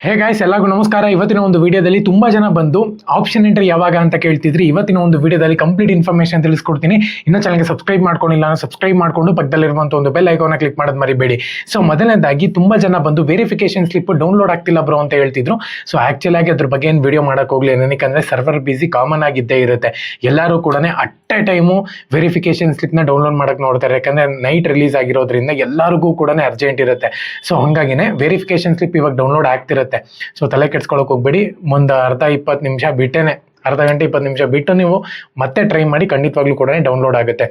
Hey guys, ಎಲ್ಲರಿಗೂ ನಮಸ್ಕಾರ. ಇವತ್ತಿನ ಒಂದು ವಿಡಿಯೋದಲ್ಲಿ ತುಂಬಾ ಜನ ಬಂದು ಆಪ್ಷನ್ ಎಂಟ್ರಿ ಯಾವಾಗ ಅಂತ ಕೇಳ್ತಿದ್ರಿ. ಇವತ್ತಿನ ಒಂದು ವಿಡಿಯೋದಲ್ಲಿ ಕಂಪ್ಲೀಟ್ ಇನ್ಫಾರ್ಮೇಶನ್ ತಿಳಿಸ್ಕೊಡ್ತೀನಿ. ಇನ್ನು ಚಾನಲ್ಗೆ ಸಬ್ಸ್ಕ್ರೈಬ್ ಮಾಡ್ಕೊಂಡಿಲ್ಲ, ಸಬ್ಸ್ಕ್ರೈಬ್ ಮಾಡ್ಕೊಂಡು ಪಕ್ಕದಲ್ಲಿರುವಂಥ ಒಂದು ಬೆಲ್ ಐಕಾನ್ ಕ್ಲಿಕ್ ಮಾಡೋದು ಮರಿಬೇಡಿ. ಸೊ ಮೊದಲನೇದಾಗಿ ತುಂಬಾ ಜನ ಬಂದು ವೆರಿಫಿಕೇಶನ್ ಸ್ಲಿಪ್ ಡೌನ್ಲೋಡ್ ಆಗ್ತಿಲ್ಲ ಬ್ರೋ ಅಂತ ಹೇಳ್ತಿದ್ರು. ಸೊ ಆಕ್ಚುಲ್ ಆಗಿ ಅದ್ರ ಬಗ್ಗೆ ಏನು ವಿಡಿಯೋ ಮಾಡಕ್ ಹೋಗ್ಲಿ, ಏನಕ್ಕೆ ಸರ್ವರ್ ಬಿಸಿ ಕಾಮನ್ ಆಗಿದ್ದೇ ಇರುತ್ತೆ. ಎಲ್ಲರೂ ಕೂಡ ಅಟ್ ಎ ಟೈಮು ವೆರಿಫಿಕೇಶನ್ ಸ್ಲಿಪ್ನ ಡೌನ್ಲೋಡ್ ಮಾಡಕ್ ನೋಡ್ತಾರೆ. ಯಾಕಂದ್ರೆ ನೈಟ್ ರಿಲೀಸ್ ಆಗಿರೋದ್ರಿಂದ ಎಲ್ಲರಿಗೂ ಕೂಡ ಅರ್ಜೆಂಟ್ ಇರುತ್ತೆ. ಸೊ ಹಂಗಾಗಿನೇ ವೆರಿಫಿಕೇಶನ್ ಸ್ಲಿಪ್ ಇವಾಗ ಡೌನ್ಲೋಡ್ ಆಗ್ತಿರುತ್ತೆ. ಸೊ ತಲೆ ಕೆಡ್ಸ್ಕೊಳಕ್ ಹೋಗ್ಬೇಡಿ. ಮುಂದೆ ಅರ್ಧ-20 ನಿಮಿಷ ಬಿಟ್ಟೇನೆ, ಅರ್ಧ ಗಂಟೆ 20 ನಿಮಿಷ ಬಿಟ್ಟು ನೀವು ಮತ್ತೆ ಟ್ರೈ ಮಾಡಿ, ಖಂಡಿತವಾಗ್ಲೂ ಕೂಡ ಡೌನ್ಲೋಡ್ ಆಗುತ್ತೆ.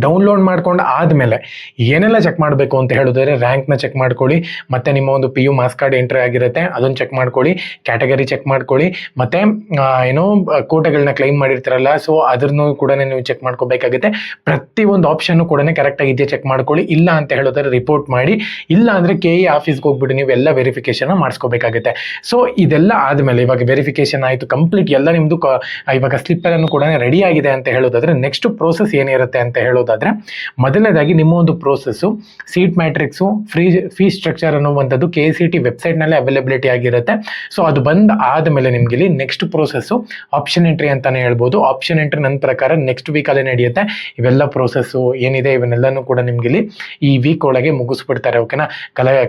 ಡೌನ್ಲೋಡ್ ಮಾಡ್ಕೊಂಡು ಆದಮೇಲೆ ಏನೆಲ್ಲ ಚೆಕ್ ಮಾಡಬೇಕು ಅಂತ ಹೇಳಿದ್ರೆ, ರ್ಯಾಂಕ್ನ ಚೆಕ್ ಮಾಡ್ಕೊಳ್ಳಿ, ಮತ್ತೆ ನಿಮ್ಮ ಒಂದು PU ಮಾರ್ಕ್ಸ್ ಕಾರ್ಡ್ ಎಂಟ್ರಿ ಆಗಿರುತ್ತೆ ಅದನ್ನು ಚೆಕ್ ಮಾಡ್ಕೊಳ್ಳಿ, ಕ್ಯಾಟಗರಿ ಚೆಕ್ ಮಾಡ್ಕೊಳ್ಳಿ, ಮತ್ತೆ ಏನೋ ಕೋಟೆಗಳನ್ನ ಕ್ಲೈಮ್ ಮಾಡಿರ್ತಾರಲ್ಲ, ಸೊ ಅದನ್ನು ಕೂಡ ನೀವು ಚೆಕ್ ಮಾಡ್ಕೋಬೇಕಾಗುತ್ತೆ. ಪ್ರತಿಯೊಂದು ಆಪ್ಷನ್ನು ಕೂಡ ಕರೆಕ್ಟಾಗಿ ಇದೆಯಾ ಚೆಕ್ ಮಾಡ್ಕೊಳ್ಳಿ. ಇಲ್ಲ ಅಂತ ಹೇಳಿದ್ರೆ ರಿಪೋರ್ಟ್ ಮಾಡಿ, ಇಲ್ಲ ಅಂದರೆ KE ಆಫೀಸ್ಗೆ ಹೋಗ್ಬಿಟ್ಟು ನೀವು ಎಲ್ಲ ವೆರಿಫಿಕೇಶನ್ ಮಾಡಿಸ್ಕೋಬೇಕಾಗುತ್ತೆ. ಸೊ ಇದೆಲ್ಲ ಆದಮೇಲೆ ಇವಾಗ ವೆರಿಫಿಕೇಶನ್ ಆಯಿತು, ಕಂಪ್ಲೀಟ್ ಎಲ್ಲ ನಿಮ್ಮದು ಇವಾಗ ಸ್ಲಿಪ್ಪೆಲ್ಲೂ ಕೂಡ ರೆಡಿ ಆಗಿದೆ ಅಂತ ಹೇಳೋದಾದ್ರೆ, ನೆಕ್ಸ್ಟ್ ಪ್ರೋಸೆಸ್ ಏನಿರುತ್ತೆ ಅಂತ ಹೇಳೋದಾದ್ರೆ, ಮೊದಲನೇದಾಗಿ ನಿಮ್ಮ ಒಂದು process seat matrix fee structure ಅನ್ನುವಂಥದ್ದು KCT ವೆಬ್ಸೈಟ್ನಲ್ಲೇ ಅವೈಲಬಿಲಿಟಿ ಆಗಿರುತ್ತೆ. ಸೊ ಅದು ಬಂದ್ ಆದಮೇಲೆ ನಿಮ್ಗೆ ಇಲ್ಲಿ ನೆಕ್ಸ್ಟ್ ಪ್ರೋಸೆಸ್ಸು ಆಪ್ಷನ್ ಎಂಟ್ರಿ ಅಂತಾನೆ ಹೇಳ್ಬೋದು. ಆಪ್ಷನ್ ಎಂಟ್ರಿ ನನ್ನ ಪ್ರಕಾರ ನೆಕ್ಸ್ಟ್ ವೀಕಲ್ಲೇ ನಡೆಯುತ್ತೆ. ಇವೆಲ್ಲ ಪ್ರೋಸೆಸ್ಸು ಏನಿದೆ ಇವನ್ನೆಲ್ಲನೂ ಕೂಡ ನಿಮ್ಗೆ ಇಲ್ಲಿ ಈ ವೀಕ್ ಒಳಗೆ ಮುಗಿಸ್ಬಿಡ್ತಾರೆ. ಓಕೆನಾ?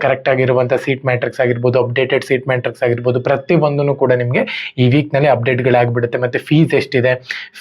ಕರೆಕ್ಟ್ ಆಗಿರುವಂಥ ಸೀಟ್ ಮ್ಯಾಟ್ರಿಕ್ಸ್ ಆಗಿರ್ಬೋದು, ಅಪ್ಡೇಟೆಡ್ ಸೀಟ್ ಮ್ಯಾಟ್ರಿಕ್ಸ್ ಆಗಿರ್ಬೋದು, ಪ್ರತಿಯೊಂದನ್ನು ಕೂಡ ನಿಮಗೆ ಈ ವೀಕ್ನಲ್ಲಿ ಅಪ್ಡೇಟ್ಗಳಾಗ್ಬಿಡುತ್ತೆ. ಮತ್ತು ಫೀಸ್ ಎಷ್ಟಿದೆ,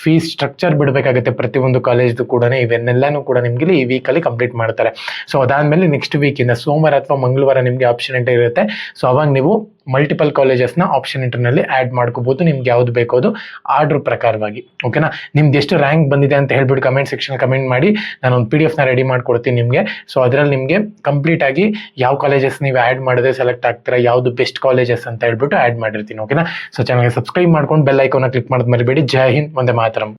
ಫೀಸ್ ಸ್ಟ್ರಕ್ಚರ್ ಬಿಡಬೇಕಾಗುತ್ತೆ ಪ್ರತಿಯೊಂದು ಕಾಲೇಜ್ದು ಕೂಡ. ಇವನ್ನೆಲ್ಲನೂ ಕೂಡ ನಿಮ್ಗೆ ಈ ವೀಕಲ್ಲಿ ಕಂಪ್ಲೀಟ್ ಮಾಡ್ತಾರೆ. ಸೊ ಅದಾದಮೇಲೆ ನೆಕ್ಸ್ಟ್ ವೀಕಿಂದ ಸೋಮವಾರ ಅಥವಾ ಮಂಗಳವಾರ ನಿಮಗೆ ಆಪ್ಷನ್ ಎಂಟ್ರಿ ಇರುತ್ತೆ. ಸೊ ಅವಾಗ ನೀವು ಮಲ್ಟಿಪಲ್ ಕಾಲೇಜಸ್ನ ಆಪ್ಷನ್ ಎಂಟ್ರಿನಲ್ಲಿ ಆ್ಯಡ್ ಮಾಡ್ಕೋಬೋದು, ನಿಮ್ಗೆ ಯಾವ್ದು ಬೇಕೋ ಅದು ಆರ್ಡ್ರ್ ಪ್ರಕಾರವಾಗಿ. ಓಕೆನಾ? ನಿಮ್ದು ಎಷ್ಟು ರ್ಯಾಂಕ್ ಬಂದಿದೆ ಅಂತ ಹೇಳ್ಬಿಟ್ಟು ಕಮೆಂಟ್ ಸೆಕ್ಷನ್ ಕಮೆಂಟ್ ಮಾಡಿ, ನಾನು ಒಂದು PDF ರೆಡಿ ಮಾಡ್ಕೊಡ್ತೀನಿ ನಿಮಗೆ. ಸೊ ಅದರಲ್ಲಿ ನಿಮಗೆ ಕಂಪ್ಲೀಟ್ ಆಗಿ ಯಾವ ಕಾಲೇಜಸ್ ನೀವು ಆ್ಯಡ್ ಮಾಡಿದ್ರೆ ಸೆಲೆಕ್ಟ್ ಆಗ್ತೀರಾ, ಯಾವುದು ಬೆಸ್ಟ್ ಕಾಲೇಜಸ್ ಅಂತ ಹೇಳ್ಬಿಟ್ಟು ಆ್ಯಡ್ ಮಾಡಿರ್ತೀನಿ. ಓಕೆನಾ? ಸೊ ಚಾನಲ್ಗೆ ಸಬ್ಸ್ಕ್ರೈಬ್ ಮಾಡ್ಕೊಂಡು ಬೆಲ್ ಐಕಾನ್ನ ಕ್ಲಿಕ್ ಮಾಡೋದು ಮರಿಬೇಡಿ. ಜೈ ಹಿಂದ್, ವಂದೇ ಮಾತರಂ.